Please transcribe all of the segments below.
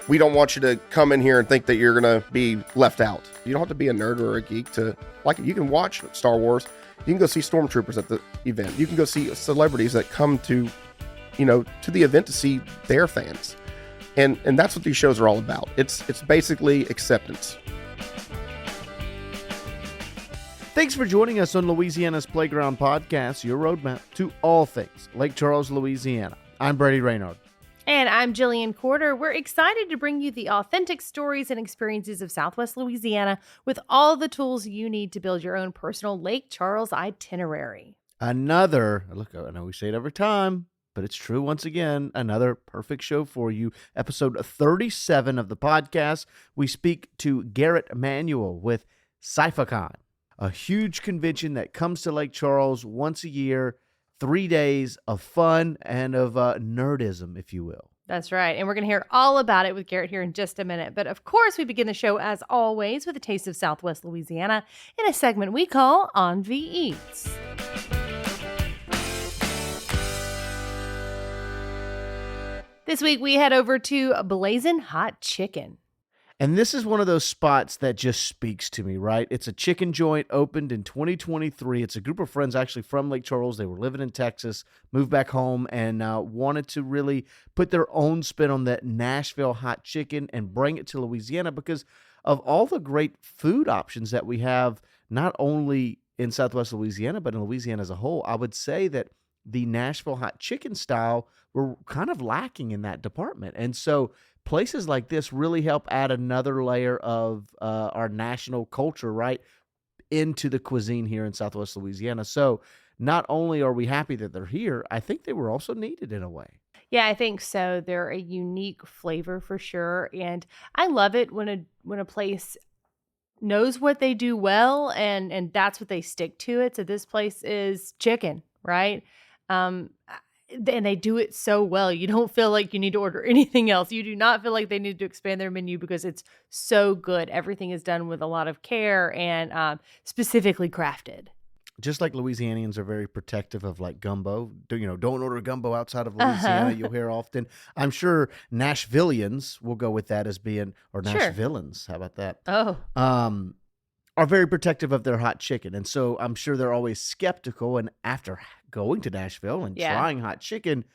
we don't want you to come in here and think that you're going to be left out. You don't have to be a nerd or a geek to like it. You can watch Star Wars. You can go see stormtroopers at the event. You can go see celebrities that come to, to the event to see their fans. And that's what these shows are all about. It's basically acceptance. Thanks for joining us on Louisiana's Playground Podcast, your roadmap to all things Lake Charles, Louisiana. I'm Brady Reynard. And I'm Jillian Corder. We're excited to bring you the authentic stories and experiences of Southwest Louisiana with all the tools you need to build your own personal Lake Charles itinerary. I know we say it every time, but it's true once again, another perfect show for you. Episode 37 of the podcast, we speak to Garrett Manuel with CYPHACON, a huge convention that comes to Lake Charles once a year. 3 days of fun and of nerdism, if you will. That's right. And we're going to hear all about it with Garrett here in just a minute. But of course, we begin the show, as always, with a taste of Southwest Louisiana in a segment we call On V Eats. This week, we head over to Blazin Hot Chicken. And this is one of those spots that just speaks to me, right? It's a chicken joint opened in 2023. It's a group of friends actually from Lake Charles. They were living in Texas, moved back home, and wanted to really put their own spin on that Nashville hot chicken and bring it to Louisiana because of all the great food options that we have, not only in Southwest Louisiana, but in Louisiana as a whole. I would say that the Nashville hot chicken style were kind of lacking in that department. And so places like this really help add another layer of our national culture, right, into the cuisine here in Southwest Louisiana. So not only are we happy that they're here, I think they were also needed in a way. Yeah, I think so. They're a unique flavor for sure. And I love it when a place knows what they do well and that's what they stick to it. So this place is chicken, right? And they do it so well. You don't feel like you need to order anything else. You do not feel like they need to expand their menu because it's so good. Everything is done with a lot of care and specifically crafted. Just like Louisianians are very protective of like gumbo. Don't order gumbo outside of Louisiana. You'll hear often. I'm sure Nashvillians will go with that as being, or Nashvillans. How about that? Oh. Are very protective of their hot chicken. And so I'm sure they're always skeptical. And after going to Nashville and trying hot chicken,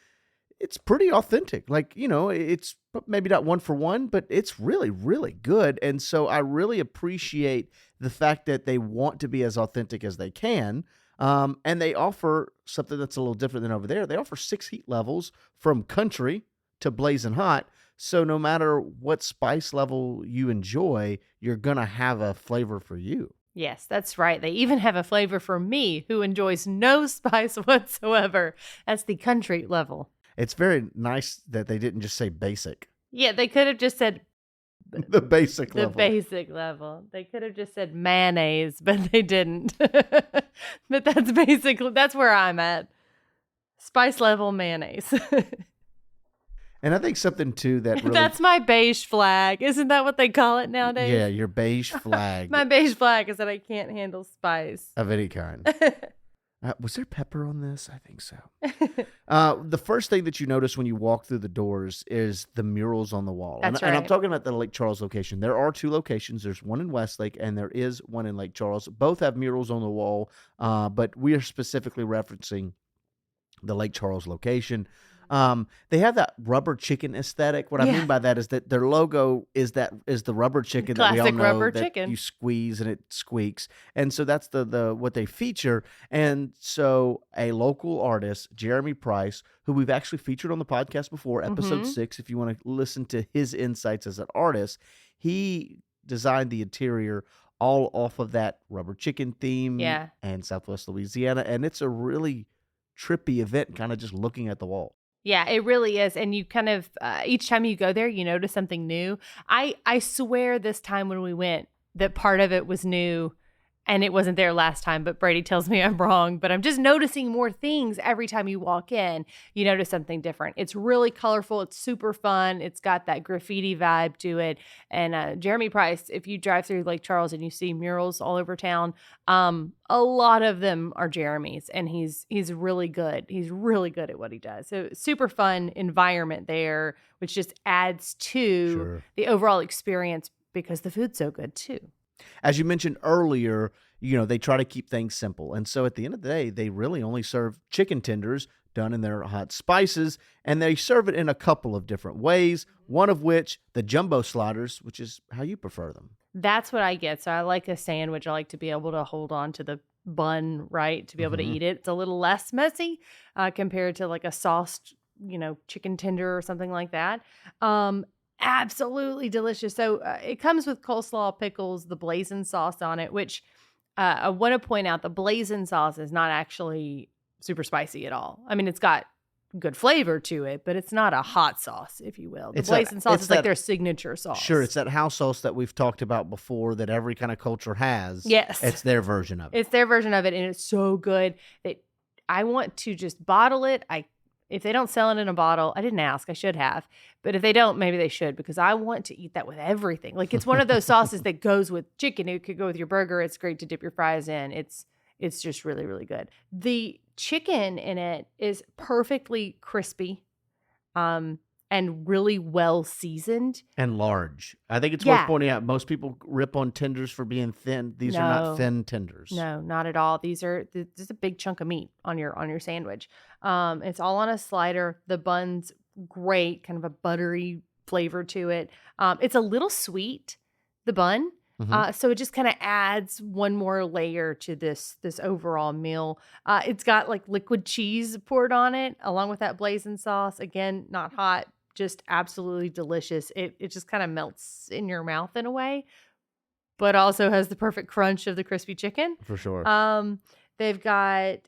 it's pretty authentic. Like, it's maybe not one for one, but it's really, really good. And so I really appreciate the fact that they want to be as authentic as they can. And they offer something that's a little different than over there. They offer 6 heat levels from country to blazing hot. So no matter what spice level you enjoy, you're going to have a flavor for you. Yes, that's right. They even have a flavor for me who enjoys no spice whatsoever. That's the country level. It's very nice that they didn't just say basic. Yeah, they could have just said the basic level. The basic level. They could have just said mayonnaise, but they didn't. But that's where I'm at. Spice level mayonnaise. And I think something, too, that really... That's my beige flag. Isn't that what they call it nowadays? Yeah, your beige flag. My beige flag is that I can't handle spice. Of any kind. Was there pepper on this? I think so. The first thing that you notice when you walk through the doors is the murals on the wall. That's And I'm talking about the Lake Charles location. There are 2 locations. There's one in Westlake and there is one in Lake Charles. Both have murals on the wall, but we are specifically referencing the Lake Charles location. They have that rubber chicken aesthetic. What I mean by that is that their logo is the rubber chicken that we all know rubber that chicken. You squeeze and it squeaks. And so that's the what they feature. And so a local artist, Jeremy Price, who we've actually featured on the podcast before, episode 6, if you want to listen to his insights as an artist, he designed the interior all off of that rubber chicken theme and Southwest Louisiana. And it's a really trippy event, kind of just looking at the wall. Yeah, it really is. And you kind of, each time you go there, you notice something new. I swear this time when we went that part of it was new and it wasn't there last time, but Brady tells me I'm wrong. But I'm just noticing more things every time you walk in. You notice something different. It's really colorful. It's super fun. It's got that graffiti vibe to it. And Jeremy Price, if you drive through Lake Charles and you see murals all over town, a lot of them are Jeremy's, and he's really good. He's really good at what he does. So super fun environment there, which just adds to the overall experience because the food's so good too. As you mentioned earlier, they try to keep things simple. And so at the end of the day, they really only serve chicken tenders done in their hot spices, and they serve it in a couple of different ways, one of which the jumbo sliders, which is how you prefer them. That's what I get. So I like a sandwich. I like to be able to hold on to the bun, right, to be able to eat it. It's a little less messy compared to like a sauced, chicken tender or something like that. Absolutely delicious. So it comes with coleslaw, pickles, the Blazin sauce on it, which I want to point out the Blazin sauce is not actually super spicy at all. I mean, it's got good flavor to it, but it's not a hot sauce, if you will. The Blazin sauce is like their signature sauce. Sure, it's that house sauce that we've talked about before that every kind of culture has. Yes. It's their version of it. It's their version of it, and it's so good that I want to just bottle it. If they don't sell it in a bottle, I didn't ask. I should have. But if they don't, maybe they should, because I want to eat that with everything. Like, it's one of those sauces that goes with chicken. It could go with your burger. It's great to dip your fries in. It's just really, really good. The chicken in it is perfectly crispy and really well seasoned. And large. I think it's worth pointing out, most people rip on tenders for being thin. These are not thin tenders. No, not at all. This is a big chunk of meat on your sandwich. It's all on a slider. The bun's great, kind of a buttery flavor to it. It's a little sweet, the bun. So it just kind of adds one more layer to this overall meal. It's got like liquid cheese poured on it along with that Blazin sauce. Again, not hot, just absolutely delicious. It just kind of melts in your mouth in a way, but also has the perfect crunch of the crispy chicken. For sure. They've got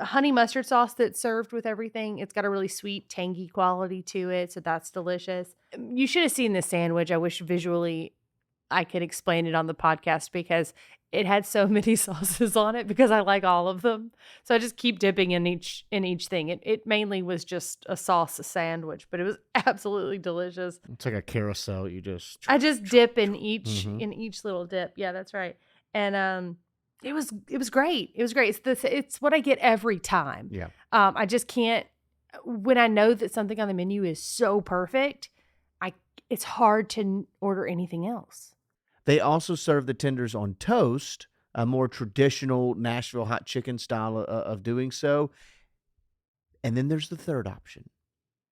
honey mustard sauce that's served with everything. It's got a really sweet, tangy quality to it, so that's delicious. You should have seen this sandwich. I wish visually I could explain it on the podcast because it had so many sauces on it because I like all of them. So I just keep dipping in each thing. It mainly was just a sauce sandwich, but it was absolutely delicious. It's like a carousel. I just dip in each little dip. Yeah, that's right. And it was great. It was great. It's what I get every time. Yeah. I just can't, when I know that something on the menu is so perfect, it's hard to order anything else. They also serve the tenders on toast, a more traditional Nashville hot chicken style of doing so. And then there's the third option,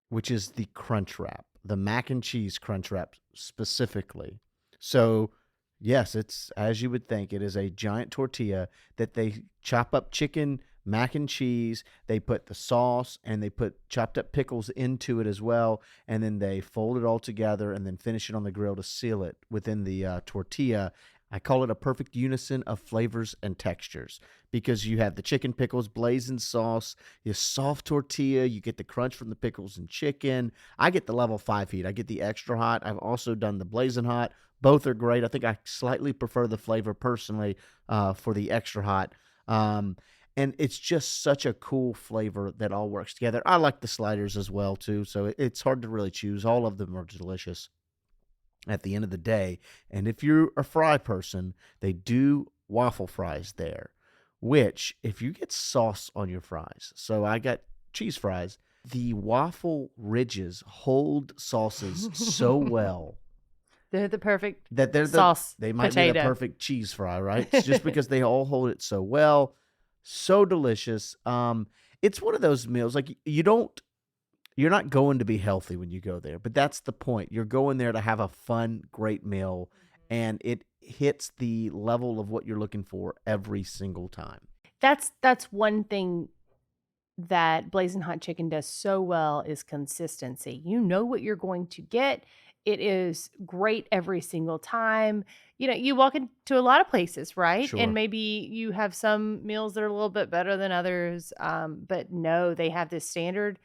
which is the crunch wrap, the mac and cheese crunch wrap specifically. So, yes, it's as you would think. It is a giant tortilla that they chop up chicken, mac and cheese. They put the sauce and they put chopped up pickles into it as well. And then they fold it all together and then finish it on the grill to seal it within the tortilla. I call it a perfect unison of flavors and textures because you have the chicken pickles, Blazin sauce, your soft tortilla, you get the crunch from the pickles and chicken. I get the level 5 heat. I get the extra hot. I've also done the Blazin hot. Both are great. I think I slightly prefer the flavor personally for the extra hot. And it's just such a cool flavor that all works together. I like the sliders as well, too, so it's hard to really choose. All of them are delicious at the end of the day. And if you're a fry person, they do waffle fries there, which if you get sauce on your fries, so I got cheese fries, the waffle ridges hold sauces so well. They're the perfect sauce They might potato. be the perfect cheese fry, right? It's just because they all hold it so well. So delicious. It's one of those meals like you're not going to be healthy when you go there, but that's the point. You're going there to have a fun, great meal, and it hits the level of what you're looking for every single time. That's one thing that Blazin Hot Chicken does so well is consistency. You know what you're going to get. It is great every single time. You walk into a lot of places, right? Sure. And maybe you have some meals that are a little bit better than others. But no, they have this standard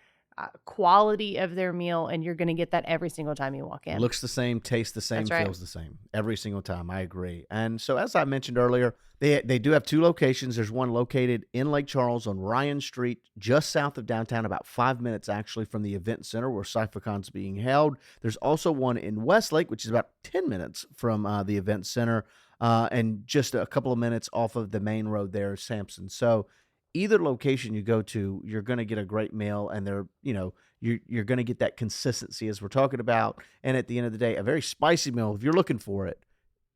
quality of their meal, and you're going to get that every single time you walk in. Looks the same, tastes the same, That's right. feels the same every single time. I agree. And so, as I mentioned earlier, they do have 2 locations. There's one located in Lake Charles on Ryan Street, just south of downtown, about 5 minutes actually from the event center where CYPHACON's being held. There's also one in Westlake, which is about 10 minutes from the event center, and just a couple of minutes off of the main road there, Sampson. So either location you go to, you're going to get a great meal, and they're, you're going to get that consistency as we're talking about. And at the end of the day, a very spicy meal, if you're looking for it,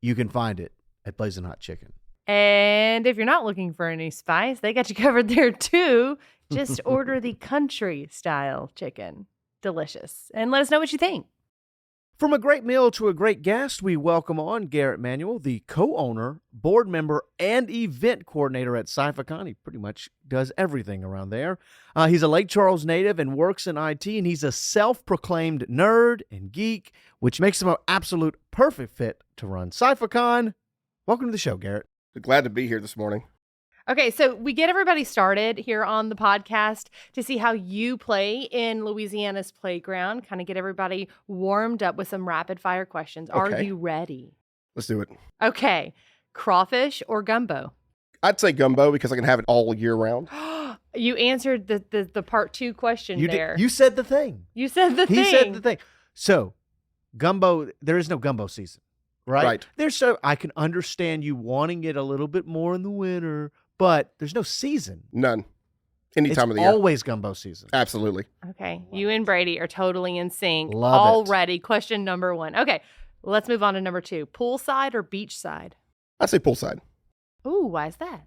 you can find it at Blazin Hot Chicken. And if you're not looking for any spice, they got you covered there too. Just order the country style chicken. Delicious. And let us know what you think. From a great meal to a great guest, we welcome on Garrett Manuel, the co-owner, board member, and event coordinator at CYPHACON. He pretty much does everything around there. He's a Lake Charles native and works in IT, and he's a self-proclaimed nerd and geek, which makes him an absolute perfect fit to run CYPHACON. Welcome to the show, Garrett. Glad to be here this morning. Okay, so we get everybody started here on the podcast to see how you play in Louisiana's playground, kind of get everybody warmed up with some rapid fire questions. Are Okay. you ready? Let's do it. Okay, crawfish or gumbo? I'd say gumbo because I can have it all year round. You answered the part 2 question there. You said the thing. You said the thing. He said the thing. So, gumbo, there is no gumbo season, right? Right. I can understand you wanting it a little bit more in the winter, but there's no season. None. Any It's time of the year. always gumbo season. Absolutely. Okay, you and Brady are totally in sync Love it. already. Question number 1. Okay, let's move on to number 2. Poolside or beachside? I'd say poolside. Ooh, why is that?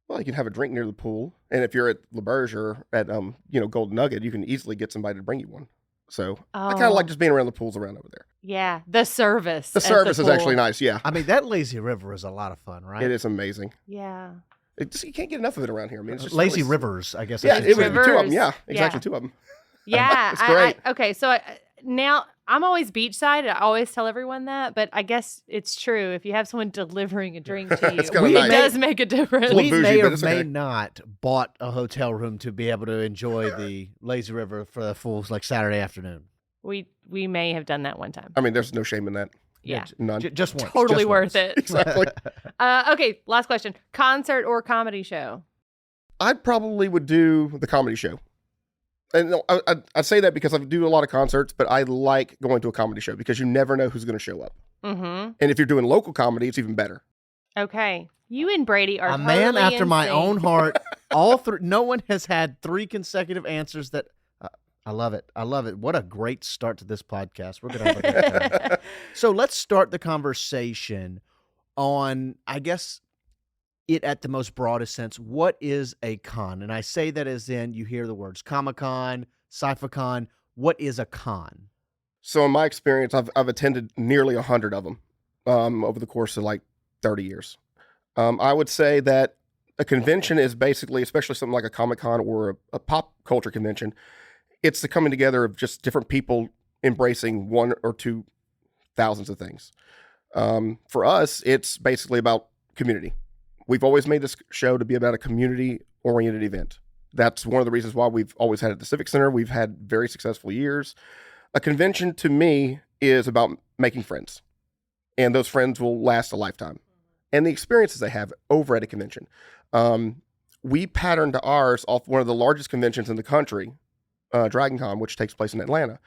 Well, you can have a drink near the pool. And if you're at LaBerge or at, Golden Nugget, you can easily get somebody to bring you one. So I kind of like just being around the pools around over there. Yeah, the service. The at service is pool. actually nice. Yeah. I mean, that lazy river is a lot of fun, right? It is amazing. Yeah. You can't get enough of it around here. I mean, it's just Lazy really- rivers, I guess. Yeah, should it say. was 2 of them. Rivers. Yeah, exactly. Yeah. 2 of them. Yeah. It's great. Okay, so now I'm always beachside. I always tell everyone that, but I guess it's true. If you have someone delivering a drink to you, It's kinda it nice. does make a difference. It's a We little bougie, may but or it's may okay. not bought a hotel room to be able to enjoy the lazy river for the full Saturday afternoon. We may have done that one time. I mean, there's no shame in that. Yeah. None. Just once. Totally just worth once. it. Exactly. Okay, last question. Concert or comedy show? I probably would do the comedy show. And no, I say that because I do a lot of concerts, but I like going to a comedy show because you never know who's going to show up. Mm-hmm. And if you're doing local comedy, it's even better. Okay. You and Brady are A man totally after in my sync. own heart. All three. No one has had 3 consecutive answers that. I love it. I love it. What a great start to this podcast. We're going to have a good time. So let's start the conversation on, I guess, it at the most broadest sense. What is a con? And I say that as in you hear the words Comic-Con, CYPHACON. What is a con? So in my experience, I've attended nearly 100 of them over the course of like 30 years. I would say that a convention is basically, especially something like a Comic-Con or a pop culture convention, it's the coming together of just different people embracing 1 or 2 thousands of things. For us, it's basically about community. We've always made this show to be about a community-oriented event. That's one of the reasons why we've always had it at the Civic Center. We've had very successful years. A convention, to me, is about making friends. And those friends will last a lifetime. And the experiences they have over at a convention. We patterned ours off one of the largest conventions in the country, DragonCon, which takes place in Atlanta.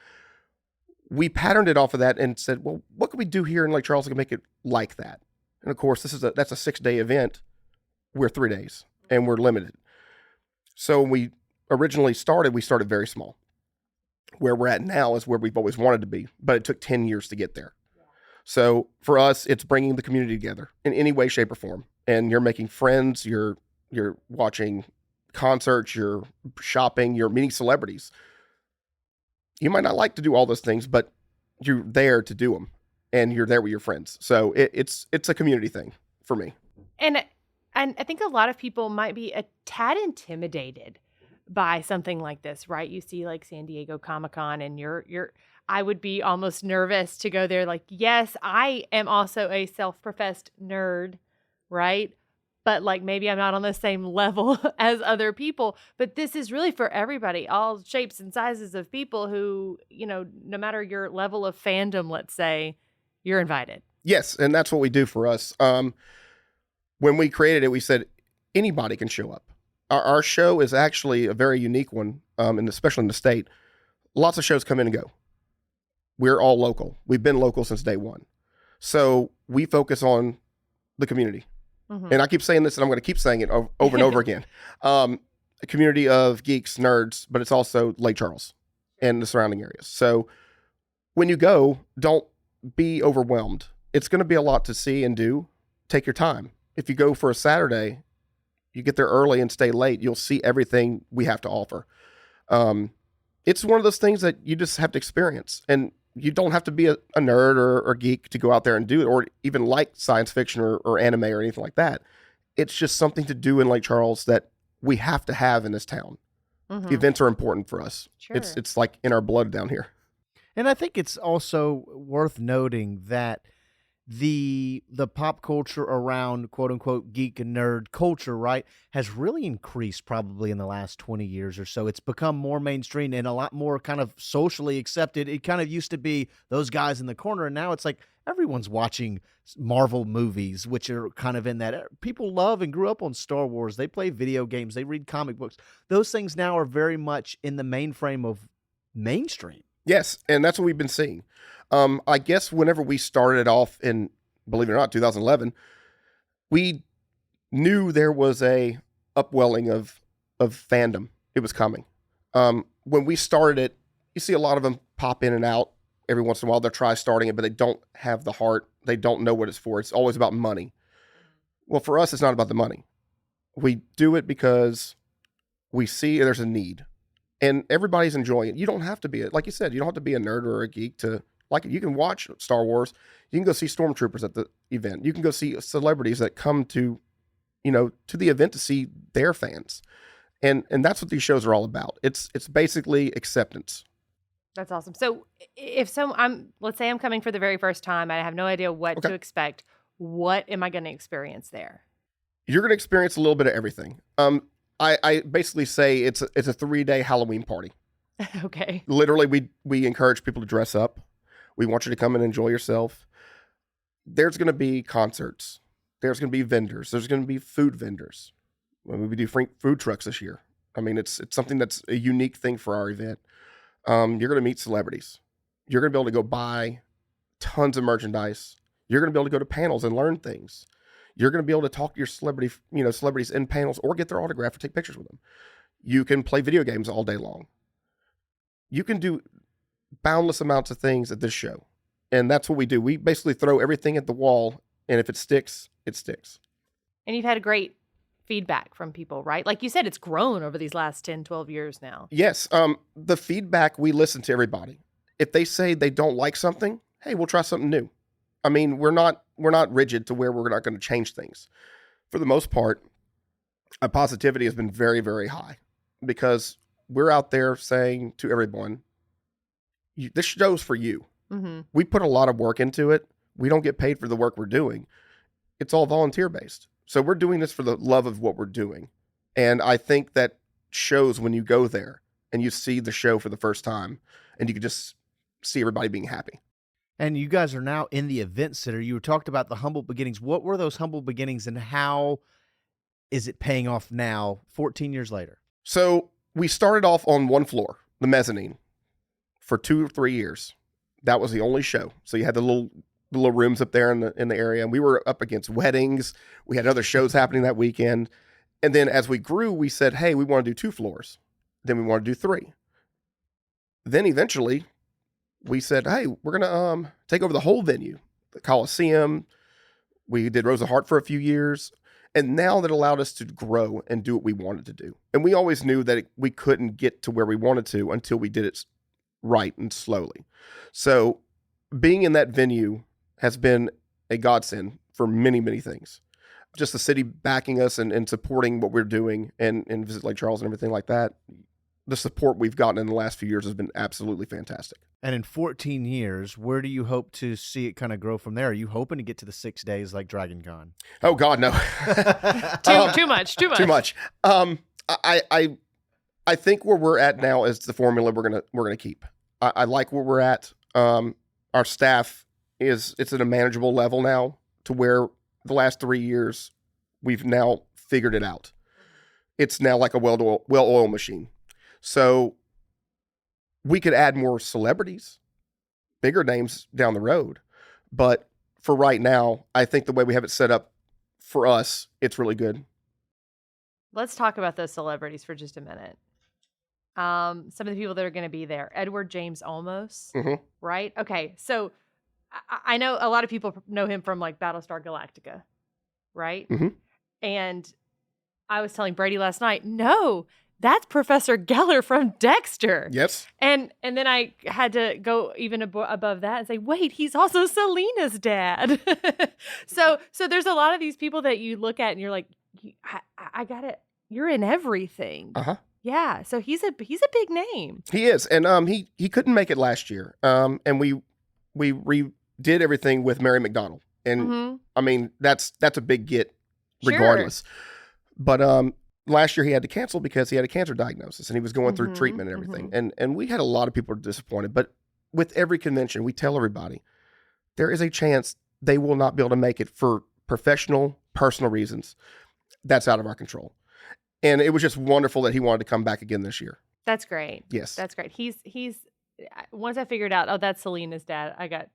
We patterned it off of that and said, well, what can we do here in Lake Charles that can make it like that? And of course, that's a 6-day event. We're 3 days and we're limited. So when we originally started, we started very small. Where we're at now is where we've always wanted to be, but it took 10 years to get there. So for us, it's bringing the community together in any way, shape, or form. And you're making friends, you're watching concerts, you're shopping, you're meeting celebrities. You might not like to do all those things, but you're there to do them, and you're there with your friends. So it's a community thing for me. And I think a lot of people might be a tad intimidated by something like this, right? You see like San Diego Comic-Con and I would be almost nervous to go there. Like, yes, I am also a self-professed nerd, right? but like maybe I'm not on the same level as other people. But this is really for everybody, all shapes and sizes of people who, no matter your level of fandom, let's say, you're invited. Yes, and that's what we do for us. When we created it, we said anybody can show up. Our show is actually a very unique one, and especially in the state. Lots of shows come in and go. We're all local. We've been local since day one. So we focus on the community. Mm-hmm. And I keep saying this, and I'm going to keep saying it over and over again. A community of geeks, nerds, but it's also Lake Charles and the surrounding areas. So when you go, don't be overwhelmed. It's going to be a lot to see and do. Take your time. If you go for a Saturday, you get there early and stay late, you'll see everything we have to offer. It's one of those things that you just have to experience. And you don't have to be a nerd or geek to go out there and do it, or even like science fiction or anime or anything like that. It's just something to do in Lake Charles that we have to have in this town. Mm-hmm. The events are important for us. Sure. It's like in our blood down here. And I think it's also worth noting that the pop culture around quote unquote geek and nerd culture, right, has really increased probably in the last 20 years or so. It's become more mainstream and a lot more kind of socially accepted. It kind of used to be those guys in the corner, and now it's like everyone's watching Marvel movies, which are kind of in that. People love and grew up on Star Wars. They play video games. They read comic books. Those things now are very much in the mainframe of mainstream. Yes, and that's what we've been seeing. I guess whenever we started off in, believe it or not, 2011, we knew there was a upwelling of fandom. It was coming. When we started it, you see a lot of them pop in and out every once in a while. They're try starting it, but they don't have the heart. They don't know what it's for. It's always about money. Well, for us, it's not about the money. We do it because we see there's a need. And everybody's enjoying it. You don't have to be, like you said, you don't have to be a nerd or a geek to like it. You can watch Star Wars. You can go see stormtroopers at the event. You can go see celebrities that come to the event to see their fans. And that's what these shows are all about. It's basically acceptance. That's awesome. So let's say I'm coming for the very first time. I have no idea what to expect. What am I going to experience there? You're going to experience a little bit of everything. I basically say it's a 3-day Halloween party. Okay. Literally, we encourage people to dress up. We want you to come and enjoy yourself. There's going to be concerts. There's going to be vendors. There's going to be food vendors. We do food trucks this year. I mean, it's something that's a unique thing for our event. You're going to meet celebrities. You're going to be able to go buy tons of merchandise. You're going to be able to go to panels and learn things. You're going to be able to talk to your celebrities in panels or get their autograph or take pictures with them. You can play video games all day long. You can do boundless amounts of things at this show. And that's what we do. We basically throw everything at the wall, and if it sticks, it sticks. And you've had great feedback from people, right? Like you said, it's grown over these last 10, 12 years now. Yes. The feedback, we listen to everybody. If they say they don't like something, hey, we'll try something new. I mean, we're not rigid to where we're not going to change things. For the most part, our positivity has been very, very high because we're out there saying to everyone, this show's for you. Mm-hmm. We put a lot of work into it. We don't get paid for the work we're doing. It's all volunteer based. So we're doing this for the love of what we're doing. And I think that shows when you go there and you see the show for the first time and you can just see everybody being happy. And you guys are now in the event center. You talked about the humble beginnings. What were those humble beginnings and how is it paying off now, 14 years later? So we started off on one floor, the mezzanine, for 2 or 3 years. That was the only show. So you had the little rooms up there in the area, and we were up against weddings. We had other shows happening that weekend. And then as we grew, we said, hey, we want to do 2 floors. Then we want to do 3. Then eventually we said, hey, we're going to take over the whole venue, the Coliseum. We did Rosa Hart for a few years. And now that allowed us to grow and do what we wanted to do. And we always knew that we couldn't get to where we wanted to until we did it right and slowly. So being in that venue has been a godsend for many, many things. Just the city backing us and supporting what we're doing and Visit Lake Charles and everything like that. the support we've gotten in the last few years has been absolutely fantastic. And in 14 years, where do you hope to see it kind of grow from there? Are you hoping to get to the 6 days like Dragon Con? Oh God, no. Too much. Too much. I think where we're at now is the formula we're gonna keep. I like where we're at. Our staff it's at a manageable level now, to where the last 3 years we've now figured it out. It's now like a well-oiled machine. So we could add more celebrities, bigger names down the road. But for right now, I think the way we have it set up for us, it's really good. Let's talk about those celebrities for just a minute. Some of the people that are going to be there. Edward James Olmos, right? Okay, so I know a lot of people know him from like Battlestar Galactica, right? And I was telling Brady last night, no, that's Professor Geller from Dexter. Yes. And then I had to go even above that and say, wait, he's also Selena's dad. So there's a lot of these people that you look at and you're like, I got it. You're in everything. Yeah. So he's a big name. He is. And he couldn't make it last year. And we redid everything with Mary McDonald. And I mean, that's a big get regardless. Sure. But last year he had to cancel because he had a cancer diagnosis and he was going through treatment and everything. And we had a lot of people disappointed. But with every convention, we tell everybody there is a chance they will not be able to make it for professional, personal reasons. That's out of our control. And it was just wonderful that he wanted to come back again this year. That's great. Yes. That's great. He's once I figured out, oh, that's Selena's dad, I got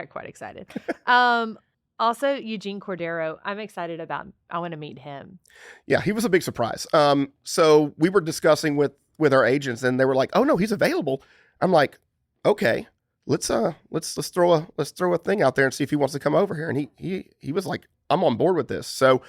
quite excited. Also, Eugene Cordero, I'm excited about. I want to meet him. Yeah, he was a big surprise. So we were discussing with our agents, and they were like, "Oh no, he's available." I'm like, "Okay, let's throw a thing out there and see if he wants to come over here." And he was like, "I'm on board with this." So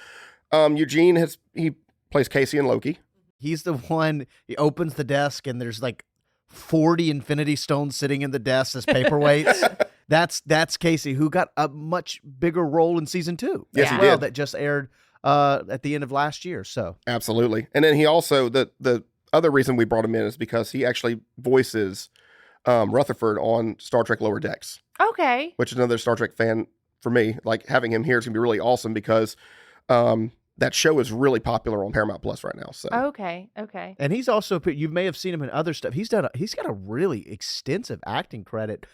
Eugene he plays Casey and Loki. He's the one. He opens the desk, and there's like 40 Infinity Stones sitting in the desk as paperweights. That's Casey, who got a much bigger role in season 2. Yes, he did. That just aired at the end of last year. So absolutely. And then he also the other reason we brought him in is because he actually voices Rutherford on Star Trek Lower Decks. Okay. Which is another Star Trek fan for me. Like having him here is gonna be really awesome because that show is really popular on Paramount Plus right now. So okay. And he's also, you may have seen him in other stuff. He's got a really extensive acting credit.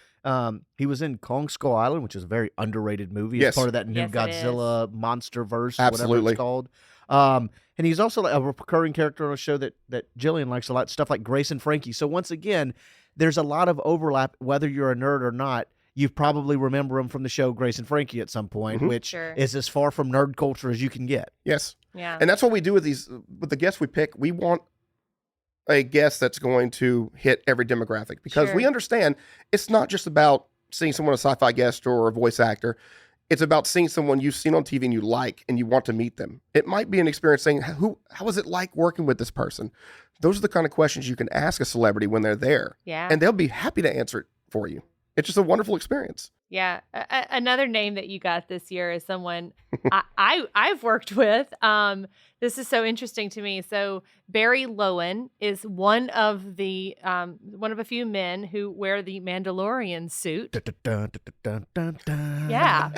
He was in Kong Skull Island, which is a very underrated movie. Yes. It's part of that new Godzilla monster verse, absolutely, whatever it's called. And he's also a recurring character on a show that Jillian likes a lot, stuff like Grace and Frankie. So once again, there's a lot of overlap, whether you're a nerd or not. You probably remember him from the show Grace and Frankie at some point, which is as far from nerd culture as you can get. Yes. Yeah. And that's what we do with the guests we pick. We want a guest that's going to hit every demographic because we understand it's not just about seeing someone a sci-fi guest or a voice actor. It's about seeing someone you've seen on TV and you like and you want to meet them. It might be an experience saying, how was it like working with this person? Those are the kind of questions you can ask a celebrity when they're there. Yeah. And they'll be happy to answer it for you. It's just a wonderful experience. Yeah. Another name that you got this year is someone I've worked with. This is so interesting to me. So Barry Lowen is one of a few men who wear the Mandalorian suit. Yeah.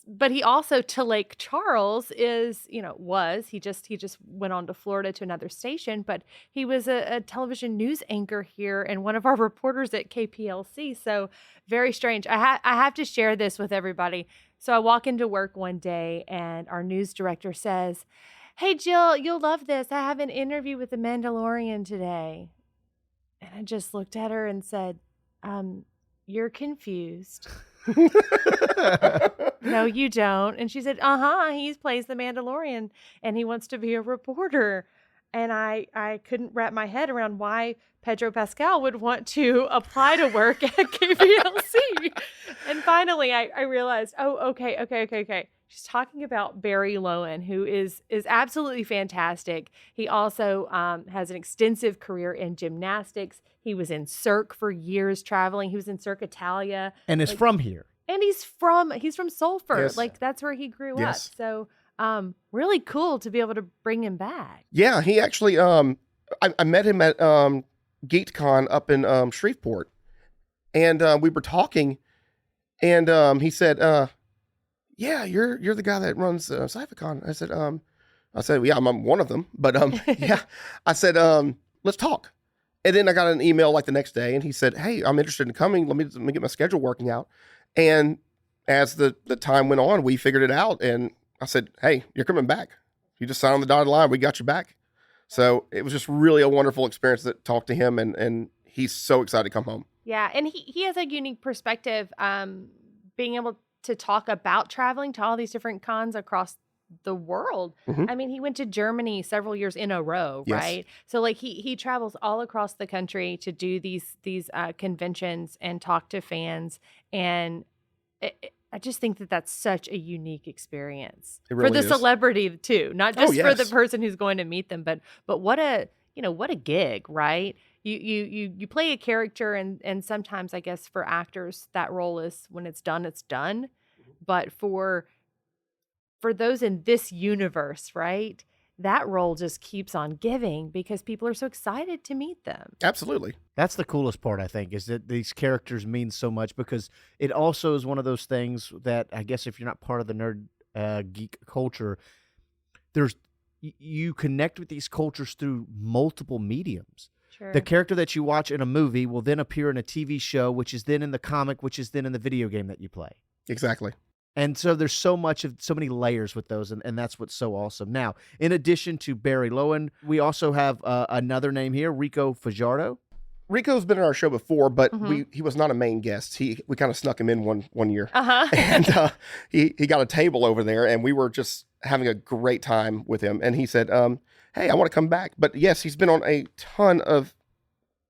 But he also, to Lake Charles, he just went on to Florida to another station, but he was a television news anchor here and one of our reporters at KPLC. So very strange. I have to share this with everybody. So I walk into work one day and our news director says, "Hey, Jill, you'll love this. I have an interview with the Mandalorian today." And I just looked at her and said, "You're confused." "No, you don't." And she said, he plays the Mandalorian and he wants to be a reporter. And I couldn't wrap my head around why Pedro Pascal would want to apply to work at KPLC. And finally I realized, okay. She's talking about Barry Lowen, who is absolutely fantastic. He also has an extensive career in gymnastics. He was in Cirque for years, traveling. He was in Cirque Italia. And is from here. And he's from Sulphur. Yes. Like that's where he grew Yes. up. So really cool to be able to bring him back. Yeah, he actually I met him at GeekCon up in Shreveport, and we were talking, and he said, "Yeah, you're the guy that runs CYPHACON." I said, "Yeah, I'm one of them." But yeah, I said, "Let's talk." And then I got an email like the next day, and he said, "Hey, I'm interested in coming. Let me get my schedule working out." And as the time went on, we figured it out, and I said, "Hey, you're coming back. You just signed on the dotted line. We got you back." So it was just really a wonderful experience to talk to him, and he's so excited to come home. Yeah, and he has a unique perspective, being able to talk about traveling to all these different cons across the world. Mhm. I mean, he went to Germany several years in a row, Yes. right? So like he travels all across the country to do these conventions and talk to fans, and I just think that that's such a unique experience It for really the is. celebrity too, not just for the yes. person who's going to meet them, but what a what a gig, right? You play a character, and sometimes I guess for actors that role is when it's done, but for those in this universe, right? That role just keeps on giving because people are so excited to meet them. Absolutely. That's the coolest part, I think, is that these characters mean so much because it also is one of those things that I guess if you're not part of the nerd geek culture, you connect with these cultures through multiple mediums. Sure. The character that you watch in a movie will then appear in a TV show, which is then in the comic, which is then in the video game that you play. Exactly. And so there's so many layers with those, and that's what's so awesome. Now, in addition to Barry Lowen, we also have another name here, Rico Fajardo. Rico's been on our show before, but Mhm. he was not a main guest. We kind of snuck him in one year, Uh-huh. and he got a table over there, and we were just having a great time with him. And he said, "Hey, I want to come back." But yes, he's been on a ton of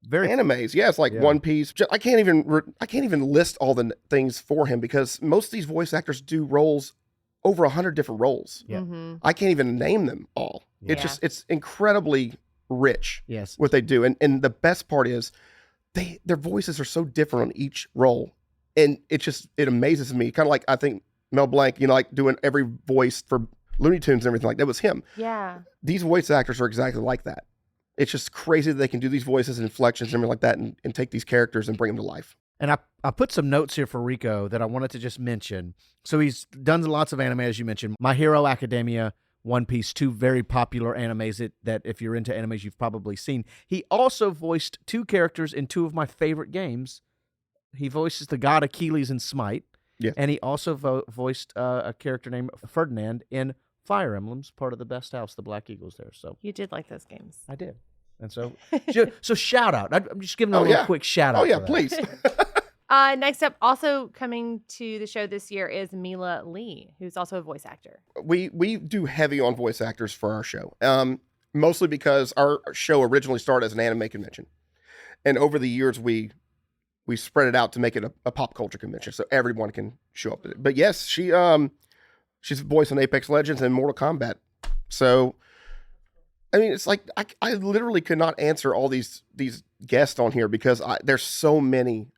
Very animes. Yes, like Yeah. One Piece. I can't even list all the things for him because most of these voice actors do roles over 100 different roles. Yeah. Mhm. I can't even name them all. Yeah. It's incredibly rich Yes. what they do, and the best part is their voices are so different on each role, and it amazes me. Kind of like I think Mel Blanc, like doing every voice for Looney Tunes and everything like that was him. Yeah. These voice actors are exactly like that. It's just crazy that they can do these voices and inflections and everything like that and take these characters and bring them to life. And I put some notes here for Rico that I wanted to just mention. So he's done lots of anime, as you mentioned. My Hero Academia, One Piece, two very popular animes that if you're into animes, you've probably seen. He also voiced two characters in two of my favorite games. He voices the god Achilles in Smite. Yes. And he also voiced a character named Ferdinand in Fire Emblems, part of the Best House, the Black Eagles there. So You did like those games. I did. And so shout out. I'm just giving a Oh, little yeah. quick shout out. Oh yeah, for that. please. Next up, also coming to the show this year is Mila Lee, who's also a voice actor. we do heavy on voice actors for our show, mostly because our show originally started as an anime convention, and over the years we spread it out to make it a pop culture convention so everyone can show up at it. But yes, she's voiced on Apex Legends and Mortal Kombat. So I mean, it's like I literally could not answer all these guests on here because there's so many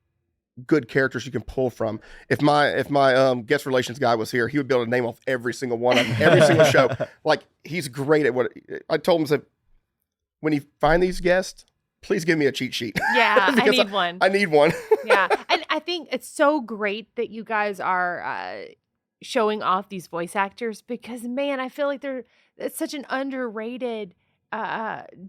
good characters you can pull from. If my guest relations guy was here, he would be able to name off every single one of them, every single show. Like, he's great at what I told him. Said, when you find these guests, please give me a cheat sheet. Yeah, I Because need one. I need one. Yeah, and I think it's so great that you guys are showing off these voice actors because, man, I feel like it's such an underrated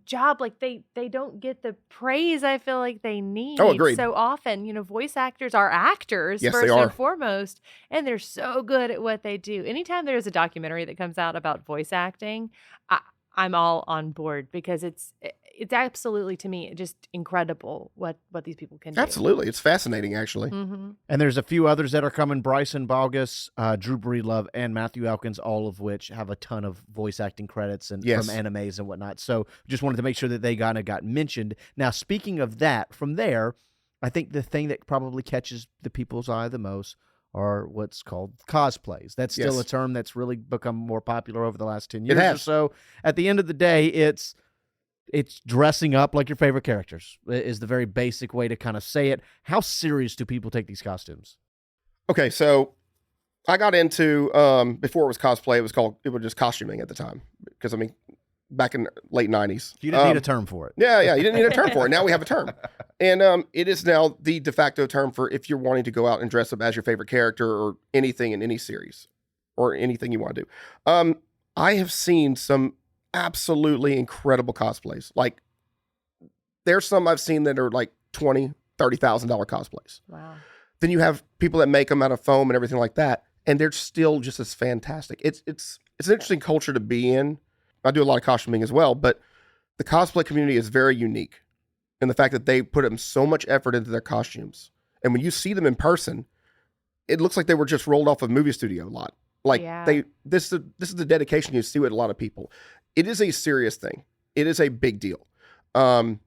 job. Like they don't get the praise I feel like they need. Oh, agreed. So often, voice actors are actors Yes, they first are. and foremost, and they're so good at what they do. Anytime there's a documentary that comes out about voice acting, I'm all on board because it's absolutely, to me, just incredible what these people can do. Absolutely, it's fascinating actually. Mm-hmm. And there's a few others that are coming: Bryson Bogus, Drew Breedlove, and Matthew Elkins, all of which have a ton of voice acting credits and Yes. from animes and whatnot. So just wanted to make sure that they got mentioned. Now, speaking of that, from there, I think the thing that probably catches the people's eye the most are what's called cosplays. That's still Yes. a term that's really become more popular over the last 10 It years or has. so. At the end of the day, it's dressing up like your favorite characters is the very basic way to kind of say it. How serious do people take these costumes? Okay, so I got into before it was cosplay. It was just costuming at the time because I mean, back in late 90s. You didn't need a term for it. Yeah, you didn't need a term for it. Now we have a term. And it is now the de facto term for if you're wanting to go out and dress up as your favorite character or anything in any series or anything you want to do. I have seen some absolutely incredible cosplays. Like, there's some I've seen that are like $20,000, $30,000 cosplays. Wow. Then you have people that make them out of foam and everything like that, and they're still just as fantastic. It's an interesting culture to be in. I do a lot of costuming as well, but the cosplay community is very unique in the fact that they put in so much effort into their costumes. And when you see them in person, it looks like they were just rolled off a movie studio a lot. Like this is the dedication you see with a lot of people. It is a serious thing. It is a big deal. And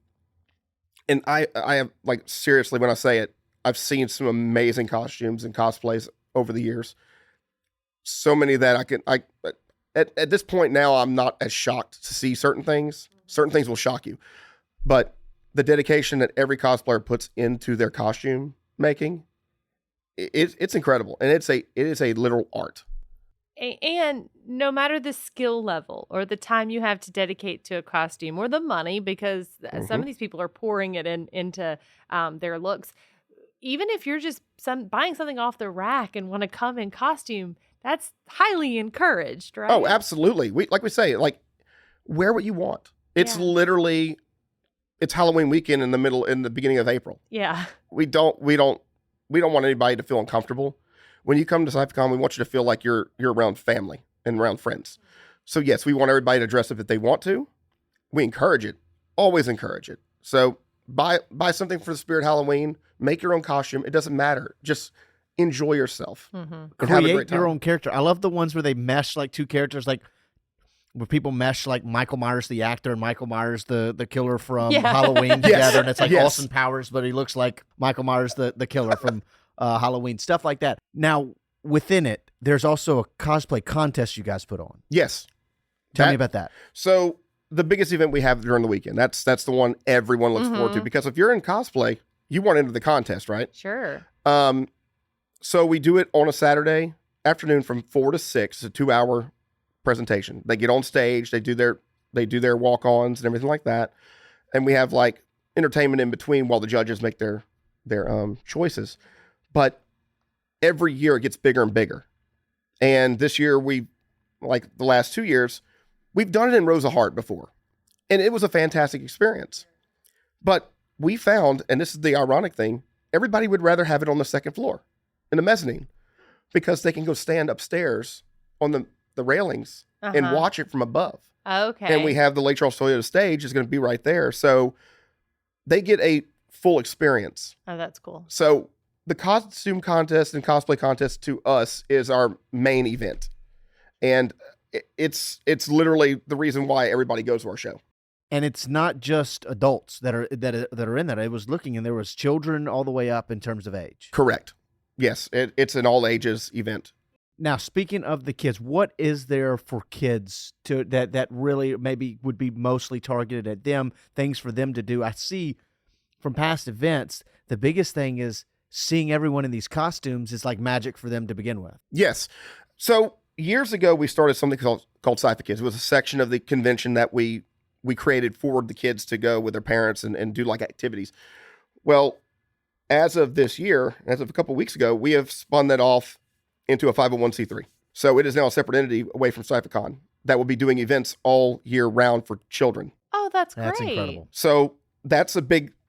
I have, like, seriously, when I say it, I've seen some amazing costumes and cosplays over the years. So many that at this point now, I'm not as shocked to see certain things. Certain things will shock you. But the dedication that every cosplayer puts into their costume making, it's incredible. And it is a literal art. And no matter the skill level or the time you have to dedicate to a costume or the money, because some of these people are pouring it into their looks. Even if you're just buying something off the rack and want to come in costume, that's highly encouraged, right? Oh, absolutely. We wear what you want. It's literally, it's Halloween weekend in the beginning of April. Yeah. We don't want anybody to feel uncomfortable. When you come to CYPHACON, we want you to feel like you're around family and around friends. So yes, we want everybody to dress up if they want to. We encourage it. Always encourage it. So buy something for the spirit of Halloween. Make your own costume. It doesn't matter. Just enjoy yourself. Mm-hmm. And have a great Create time. your own character. I love the ones where they mesh like two characters, like where people mesh like Michael Myers the actor and Michael Myers the killer from Halloween together, and it's like Austin Powers, but he looks like Michael Myers the killer from Halloween, stuff like that. Now, within it, there's also a cosplay contest you guys put on. Yes. Tell me about that. So the biggest event we have during the weekend, that's the one everyone looks forward to, because if you're in cosplay, you want into the contest, right? Sure. So we do it on a Saturday afternoon from 4 to 6, a 2-hour presentation. They get on stage, they do their walk-ons and everything like that. And we have like entertainment in between while the judges make their choices. But every year it gets bigger and bigger. And this year like the last 2 years, we've done it in Rosa Hart before. And it was a fantastic experience. But we found, and this is the ironic thing, everybody would rather have it on the second floor in the mezzanine, because they can go stand upstairs on the railings and watch it from above. Okay. And we have the Lake Charles Toyota stage is going to be right there. So they get a full experience. Oh, that's cool. So the costume contest and cosplay contest to us is our main event. And it's literally the reason why everybody goes to our show. And it's not just adults that are in that. I was looking, and there was children all the way up in terms of age. Correct. Yes, it's an all ages event. Now, speaking of the kids, what is there for kids that really maybe would be mostly targeted at them, things for them to do? I see from past events, the biggest thing is seeing everyone in these costumes is like magic for them to begin with. Yes. So years ago, we started something called CYPHACON. It was a section of the convention that we created for the kids to go with their parents and do like activities. Well, as of this year, as of a couple of weeks ago, we have spun that off into a 501c3. So it is now a separate entity away from CYPHACON that will be doing events all year round for children. Oh, that's great. That's incredible. So that's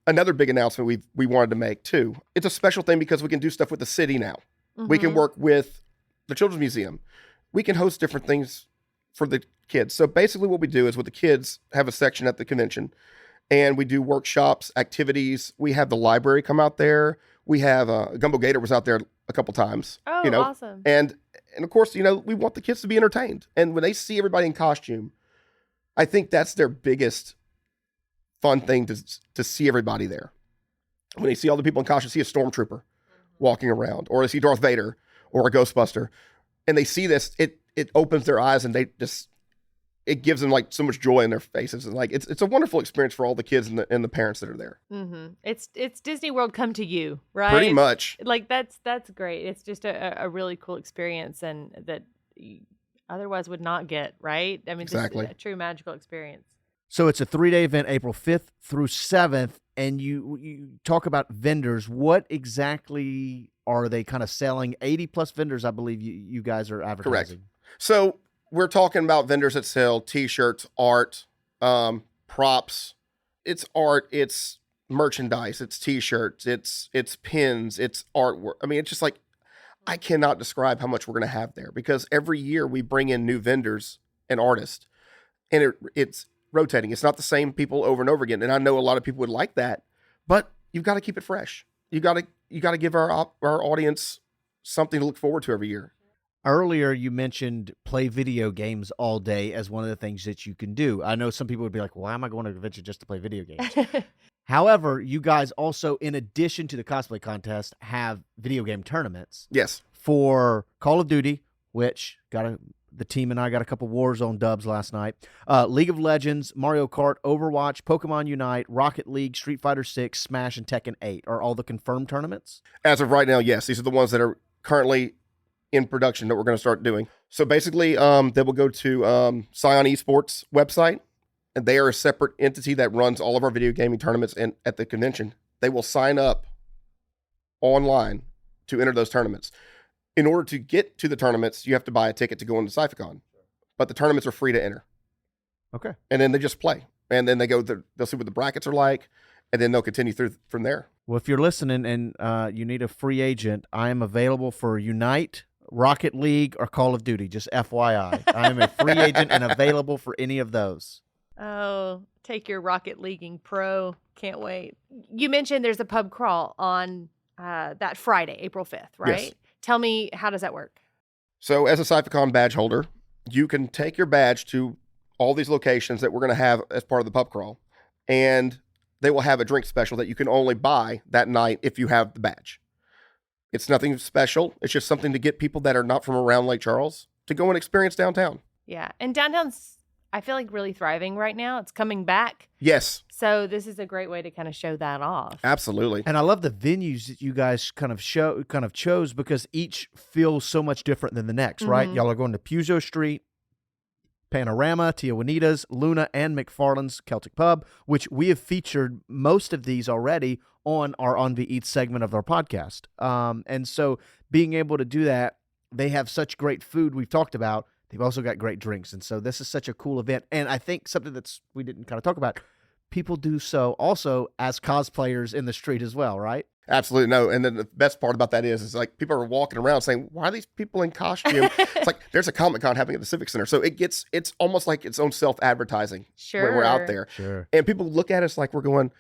another big announcement we wanted to make too. It's a special thing because we can do stuff with the city now. Mm-hmm. We can work with the Children's Museum. We can host different things for the kids. So basically what we do is with the kids have a section at the convention, and we do workshops, activities. We have the library come out there. We have Gumbo Gator was out there a couple times. Oh, awesome. And of course, we want the kids to be entertained. And when they see everybody in costume, I think that's their biggest fun thing to see everybody there. When they see all the people in costume, see a stormtrooper walking around, or they see Darth Vader or a Ghostbuster, and they see this, it opens their eyes, and it gives them like so much joy in their faces, and like it's a wonderful experience for all the kids and the parents that are there. Mm-hmm. It's Disney World come to you, right? Pretty much. Like that's great. It's just a really cool experience, and that otherwise would not get, right? I mean, Exactly. This is a true magical experience. So it's a 3-day event, April 5th through 7th, and you talk about vendors. What exactly are they kind of selling? 80-plus vendors, I believe you guys are advertising. Correct. So we're talking about vendors that sell T-shirts, art, props. It's art, it's merchandise, it's T-shirts, it's pins, it's artwork. I mean, it's just like, I cannot describe how much we're going to have there, because every year we bring in new vendors and artists, and it's rotating. It's not the same people over and over again. And I know a lot of people would like that, but you've got to keep it fresh. You got to give our audience something to look forward to every year. Earlier, you mentioned play video games all day as one of the things that you can do. I know some people would be like, why am I going to a convention just to play video games? However, you guys also, in addition to the cosplay contest, have video game tournaments. Yes. For Call of Duty, which the team and I got a couple Warzone dubs last night. League of Legends, Mario Kart, Overwatch, Pokemon Unite, Rocket League, Street Fighter 6, Smash, and Tekken 8 are all the confirmed tournaments? As of right now, yes. These are the ones that are currently in production that we're going to start doing. So basically, they will go to Scion Esports website, and they are a separate entity that runs all of our video gaming tournaments at the convention. They will sign up online to enter those tournaments. In order to get to the tournaments, you have to buy a ticket to go into CYPHACON, but the tournaments are free to enter. Okay. And then they just play, and then they'll see what the brackets are like, and then they'll continue through from there. Well, if you're listening and you need a free agent, I am available for Unite, Rocket League, or Call of Duty. Just FYI. I am a free agent and available for any of those. Oh, take your Rocket Leaguing Pro. Can't wait. You mentioned there's a pub crawl on that Friday, April 5th, right? Yes. Tell me, how does that work? So as a CYPHACON badge holder, you can take your badge to all these locations that we're going to have as part of the pub crawl, and they will have a drink special that you can only buy that night if you have the badge. It's nothing special. It's just something to get people that are not from around Lake Charles to go and experience downtown. Yeah. And downtown's, I feel like, really thriving right now. It's coming back. Yes. So this is a great way to kind of show that off. Absolutely. And I love the venues that you guys kind of chose, because each feels so much different than the next, right? Y'all are going to Puzo Street, Panorama, Tia Juanita's, Luna, and McFarland's Celtic Pub, which we have featured most of these already on our On the Eats segment of our podcast. And so being able to do that, they have such great food we've talked about. They've also got great drinks. And so this is such a cool event. And I think something we didn't kind of talk about, people do so also as cosplayers in the street as well, right? Absolutely. No. And then the best part about that is like people are walking around saying, why are these people in costume? It's like there's a Comic-Con happening at the Civic Center. So it's almost like its own self-advertising when we're out there. Sure. And people look at us like we're going,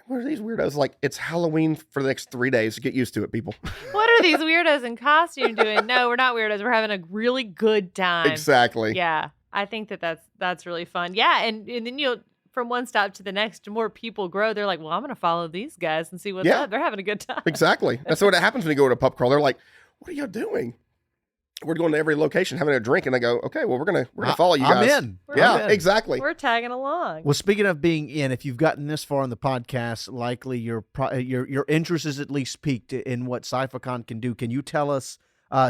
what are these weirdos? Like, it's Halloween for the next 3 days. Get used to it, people. What are these weirdos in costume doing? No, we're not weirdos. We're having a really good time. Exactly. Yeah. I think that's really fun. Yeah. And then from one stop to the next, more people grow. They're like, well, I'm going to follow these guys and see what's up. They're having a good time. Exactly. That's what happens when you go to a pub crawl. They're like, what are you doing? We're going to every location having a drink, and I go, okay, well, we're gonna follow you guys. I'm in. Yeah, exactly. We're tagging along. Well, speaking of being in, if you've gotten this far in the podcast, likely your interest is at least piqued in what CYPHACON can do. Can you tell us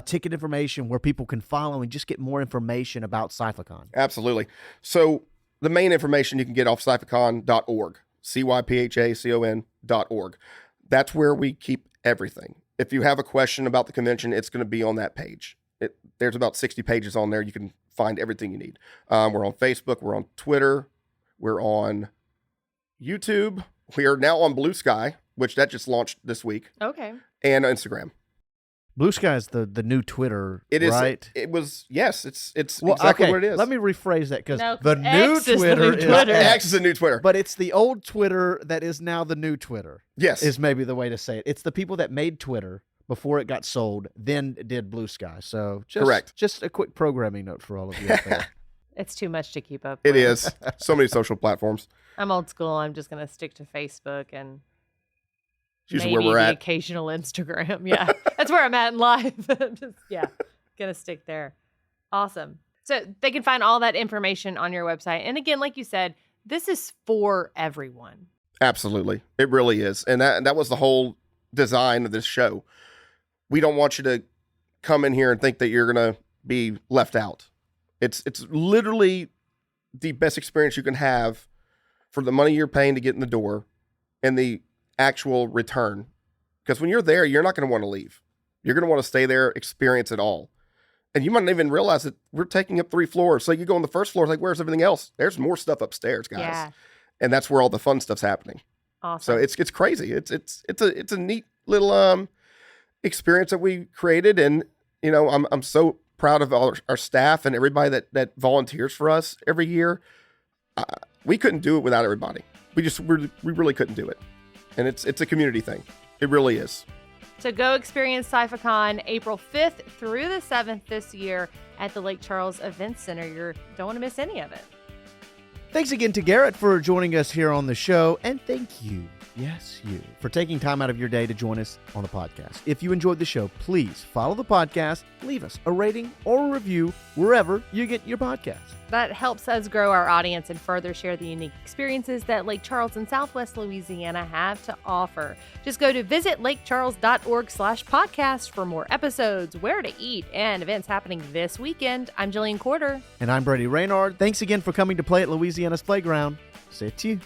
ticket information where people can follow and just get more information about CYPHACON? Absolutely. So the main information you can get off CYPHACON.org, CYPHACON.org. That's where we keep everything. If you have a question about the convention, it's going to be on that page. There's about 60 pages on there. You can find everything you need. We're on Facebook. We're on Twitter. We're on YouTube. We are now on Blue Sky, which that just launched this week. Okay. And Instagram. Blue Sky is the new Twitter, it is, right? It was, yes. It's exactly what it is. Let me rephrase that, because No, the new X is the Twitter new is Twitter. X is the new Twitter. But it's the old Twitter that is now the new Twitter. Yes. Is maybe the way to say it. It's the people that made Twitter before it got sold, then did Blue Sky. So Correct. Just a quick programming note for all of you out there. It's too much to keep up It with. is. So many social platforms. I'm old school. I'm just going to stick to Facebook and It's usually maybe where we're the at. occasional Instagram. Yeah. That's where I'm at in life. Just, yeah. Going to stick there. Awesome. So they can find all that information on your website. And again, like you said, this is for everyone. Absolutely. It really is. And that was the whole design of this show. We don't want you to come in here and think that you're going to be left out. It's literally the best experience you can have for the money you're paying to get in the door and the actual return. Because when you're there, you're not going to want to leave. You're going to want to stay there, experience it all. And you might not even realize that we're taking up 3 floors. So you go on the first floor, it's like, where's everything else? There's more stuff upstairs, guys. Yeah. And that's where all the fun stuff's happening. Awesome. So it's crazy. It's a neat little experience that we created. And, you know, I'm so proud of all our staff and everybody that volunteers for us every year. We couldn't do it without everybody. We really couldn't do it. And it's a community thing. It really is. So go experience CYPHACON April 5th through the 7th this year at the Lake Charles Event Center. You don't want to miss any of it. Thanks again to Garrett for joining us here on the show. And thank you, yes, you, for taking time out of your day to join us on the podcast. If you enjoyed the show, please follow the podcast, leave us a rating or a review wherever you get your podcasts. That helps us grow our audience and further share the unique experiences that Lake Charles and Southwest Louisiana have to offer. Just go to visitlakecharles.org/podcast for more episodes, where to eat, and events happening this weekend. I'm Jillian Corder. And I'm Brady Raynard. Thanks again for coming to play at Louisiana's Playground. Say it to you.